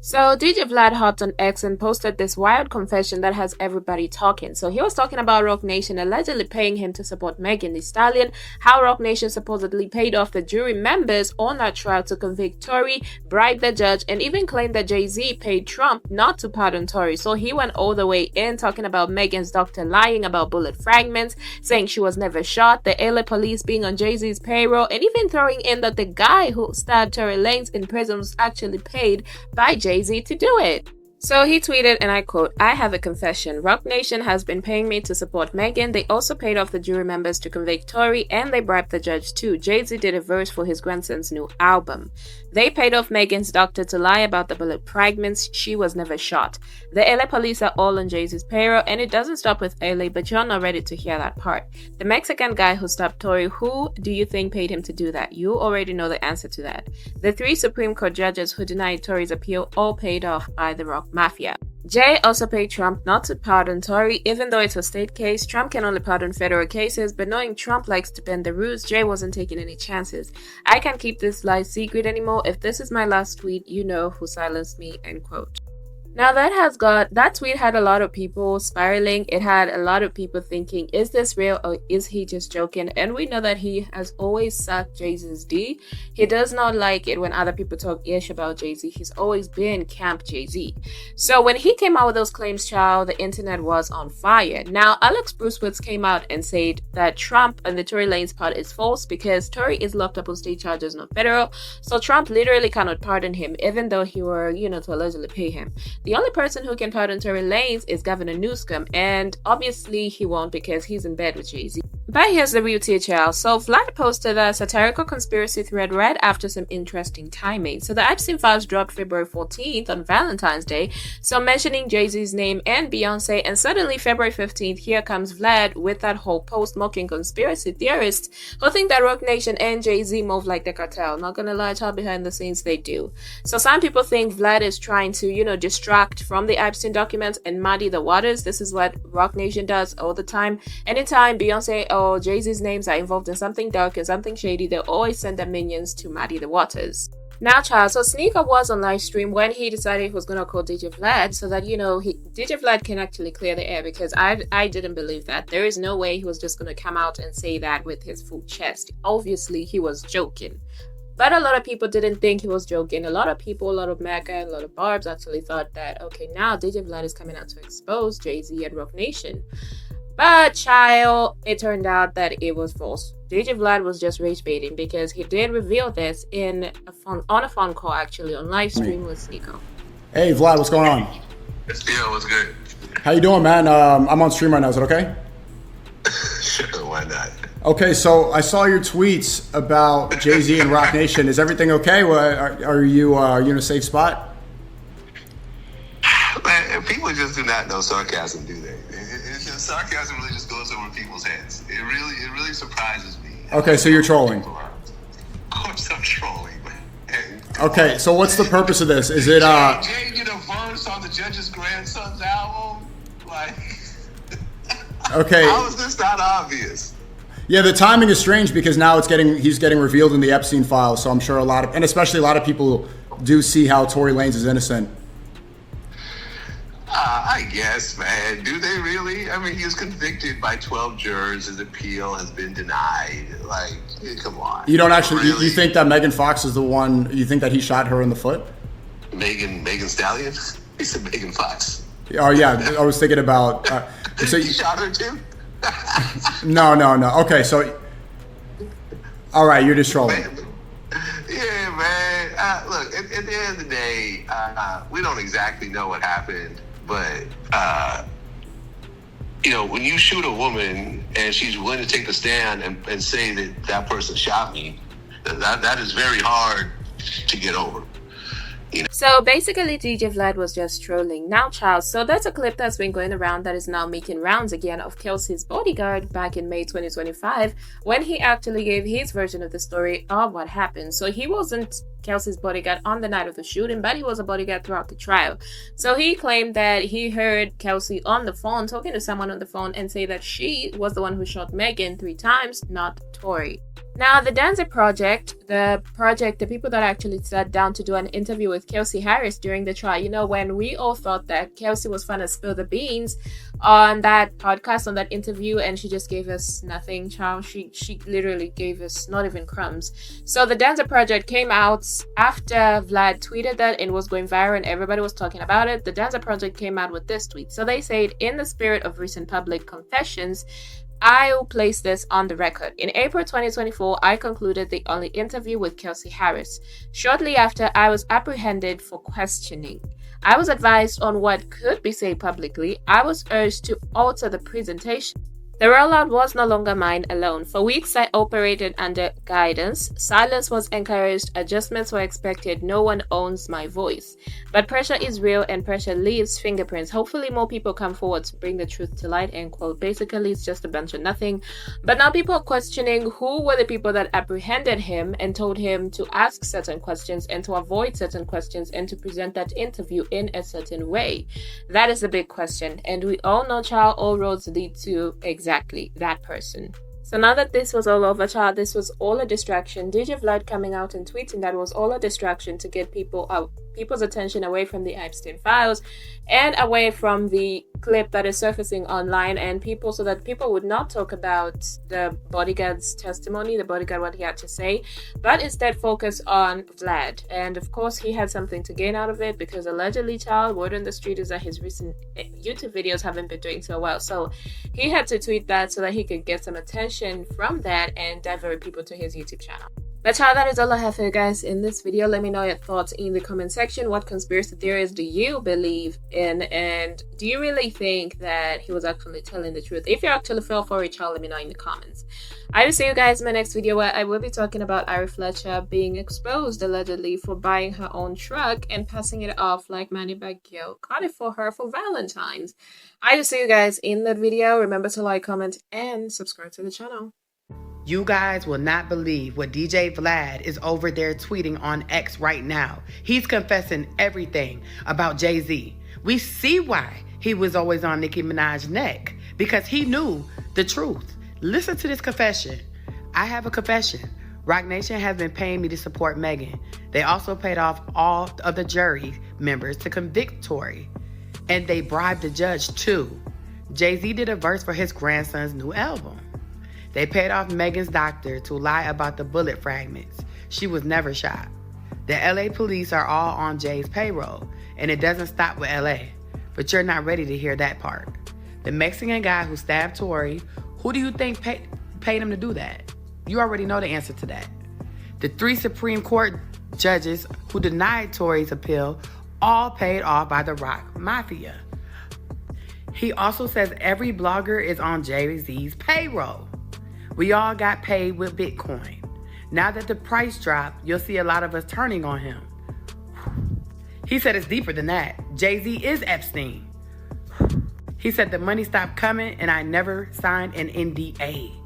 So DJ Vlad hopped on X and posted this wild confession that has everybody talking. So he was talking about Rock Nation allegedly paying him to support Megan Thee Stallion, how Rock Nation supposedly paid off the jury members on that trial to convict Tory, bribed the judge, and even claimed that Jay-Z paid Trump not to pardon Tory. So he went all the way in, talking about Megan's doctor lying about bullet fragments, saying she was never shot, the LA police being on Jay-Z's payroll, and even throwing in that the guy who stabbed Tory Lanez in prison was actually paid by Jay-Z to do it. So he tweeted, and I quote, "I have a confession. Rock Nation has been paying me to support Megan. They also paid off the jury members to convict Tory, and they bribed the judge too. Jay-Z did a verse for his grandson's new album. They paid off Megan's doctor to lie about the bullet fragments. She was never shot. The LA police are all on Jay-Z's payroll, and it doesn't stop with LA, but you're not ready to hear that part. The Mexican guy who stabbed Tory, who do you think paid him to do that? You already know the answer to that. The 3 Supreme Court judges who denied Tory's appeal all paid off by the Rock Mafia. Jay also paid Trump not to pardon Tory, even though it's a state case. Trump can only pardon federal cases, but knowing Trump likes to bend the rules, Jay wasn't taking any chances. I can't keep this lie secret anymore. If this is my last tweet, you know who silenced me," end quote. Now that tweet had a lot of people spiraling. It had a lot of people thinking, is this real or is he just joking? And we know that he has always sucked Jay-Z's D. He does not like it when other people talk ish about Jay-Z. He's always been camp Jay-Z. So when he came out with those claims, child, the internet was on fire. Now, Alex Bruesewitz came out and said that Trump and the Tory Lanez part is false because Tory is locked up on state charges, not federal. So Trump literally cannot pardon him, even though he were, to allegedly pay him. The only person who can pardon Tory Lanez is Governor Newsom, and obviously he won't because he's in bed with Jay-Z. But here's the real THL. So Vlad posted a satirical conspiracy thread right after some interesting timing. So the Epstein files dropped February 14th on Valentine's Day, so mentioning Jay-Z's name and Beyonce, and suddenly February 15th, here comes Vlad with that whole post mocking conspiracy theorists who think that Rock Nation and Jay-Z move like the cartel. Not gonna lie, child, behind the scenes they do. So some people think Vlad is trying to, distract from the Epstein documents and muddy the waters. This is what Rock Nation does all the time. Anytime Beyonce or Jay-Z's names are involved in something dark and something shady, they always send their minions to muddy the waters. Now, child, so Sneaker was on live stream when he decided he was going to call DJ Vlad so that, DJ Vlad can actually clear the air, because I didn't believe that. There is no way he was just going to come out and say that with his full chest. Obviously, he was joking. But a lot of people didn't think he was joking. A lot of people, a lot of Mecca, a lot of Barbs actually thought that, okay, now DJ Vlad is coming out to expose Jay-Z and Rock Nation. But, child, it turned out that it was false. DJ Vlad was just rage baiting, because he did reveal this on a phone call, actually, on live stream with Sneeko. Hey, Vlad, what's going on? Yo, what's good? How you doing, man? I'm on stream right now. Is it okay? Sure, why not? Okay, so I saw your tweets about Jay-Z and Rock Nation. Is everything okay? Are you in a safe spot? Man, people just do not know sarcasm, do they? It's just, sarcasm really just goes over people's heads. It really surprises me. Okay, so you're trolling. Of course I'm trolling, man. Okay, so what's the purpose of this? Is it Jay did a verse on the judge's grandson's album? Like, okay. How is this not obvious? Yeah, the timing is strange because now he's getting revealed in the Epstein files. So I'm sure especially a lot of people do see how Tory Lanez is innocent. I guess, man. Do they really? I mean, he was convicted by 12 jurors. His appeal has been denied. Like, come on. You don't actually, really? You think that Megan Fox is the one, you think that he shot her in the foot? Megan Stallion? He said Megan Fox. Oh, yeah. I was thinking about... So he shot her too? No. Okay, so... All right, you're just trolling. Yeah, man. Look, at the end of the day, we don't exactly know what happened, but, when you shoot a woman and she's willing to take the stand and say that person shot me, that is very hard to get over. So basically, DJ Vlad was just trolling. Now, child, so there's a clip that's been going around that is now making rounds again of Kelsey's bodyguard back in May 2025 when he actually gave his version of the story of what happened. So he wasn't Kelsey's bodyguard on the night of the shooting, but he was a bodyguard throughout the trial. So he claimed that he heard Kelsey on the phone, talking to someone on the phone, and say that she was the one who shot Megan 3 times, not Tory. Now, the Lanez project, the people that actually sat down to do an interview with Kelsey Harris during the trial, you know, when we all thought that Kelsey was trying to spill the beans on that podcast, on that interview, and she just gave us nothing, child. She literally gave us not even crumbs. So the Lanez project came out after Vlad tweeted that and was going viral and everybody was talking about it. The Lanez project came out with this tweet. So they said, in the spirit of recent public confessions, I'll place this on the record. In April 2024, I concluded the only interview with Kelsey Harris. Shortly after, I was apprehended for questioning. I was advised on what could be said publicly. I was urged to alter the presentation. The rollout was no longer mine alone. For weeks, I operated under guidance. Silence was encouraged. Adjustments were expected. No one owns my voice. But pressure is real and pressure leaves fingerprints. Hopefully, more people come forward to bring the truth to light, end quote. Basically, it's just a bunch of nothing. But now people are questioning who were the people that apprehended him and told him to ask certain questions and to avoid certain questions and to present that interview in a certain way. That is the big question. And we all know, child, all roads lead to exactly that person. So now that this was all over, child, this was all a distraction. DJ Vlad coming out and tweeting that was all a distraction to get people's attention away from the Epstein files and away from the clip that is surfacing online, and so that people would not talk about the bodyguard's testimony, the bodyguard, what he had to say, but instead focus on Vlad. And of course, he had something to gain out of it, because allegedly, child, word on the street is that his recent YouTube videos haven't been doing so well. So he had to tweet that so that he could get some attention from that and divert people to his YouTube channel. But child, that is all I have for you guys in this video. Let me know your thoughts in the comment section. What conspiracy theories do you believe in? And do you really think that he was actually telling the truth? If you actually fell for it, child, let me know in the comments. I will see you guys in my next video, where I will be talking about Ira Fletcher being exposed allegedly for buying her own truck and passing it off like Manny Pacquiao got it for her for Valentine's. I will see you guys in that video. Remember to like, comment, and subscribe to the channel. You guys will not believe what DJ Vlad is over there tweeting on X right now. He's confessing everything about Jay-Z. We see why he was always on Nicki Minaj's neck, because he knew the truth. Listen to this confession. I have a confession. Roc Nation has been paying me to support Megan. They also paid off all of the jury members to convict Tory. And they bribed the judge too. Jay-Z did a verse for his grandson's new album. They paid off Megan's doctor to lie about the bullet fragments. She was never shot. The LA police are all on Jay's payroll, and it doesn't stop with LA. But you're not ready to hear that part. The Mexican guy who stabbed Tory, who do you think paid him to do that? You already know the answer to that. The 3 Supreme Court judges who denied Tory's appeal, all paid off by the Rock Mafia. He also says every blogger is on Jay-Z's payroll. We all got paid with Bitcoin. Now that the price dropped, you'll see a lot of us turning on him. He said it's deeper than that. Jay-Z is Epstein. He said the money stopped coming and I never signed an NDA.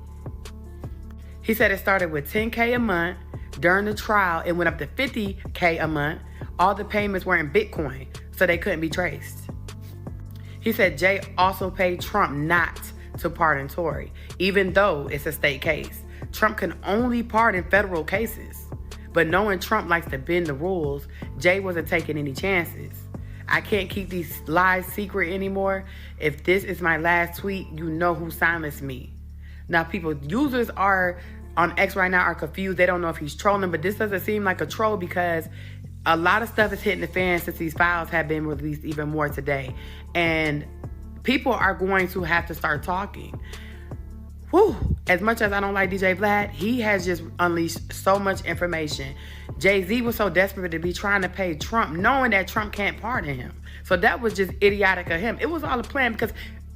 He said it started with $10K a month. During the trial, it went up to $50K a month. All the payments were in Bitcoin, so they couldn't be traced. He said Jay also paid Trump not to pardon Tory, even though it's a state case. Trump can only pardon federal cases. But knowing Trump likes to bend the rules, Jay wasn't taking any chances. I can't keep these lies secret anymore. If this is my last tweet, you know who silenced me. Now users are on X right now are confused. They don't know if he's trolling, but this doesn't seem like a troll, because a lot of stuff is hitting the fan since these files have been released even more today. And people are going to have to start talking. Whew. As much as I don't like DJ Vlad, he has just unleashed so much information. Jay-Z was so desperate to be trying to pay Trump, knowing that Trump can't pardon him. So that was just idiotic of him. It was all a plan, because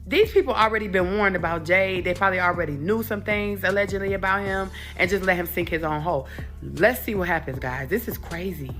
these people already been warned about Jay. They probably already knew some things allegedly about him and just let him sink his own hole. Let's see what happens, guys. This is crazy.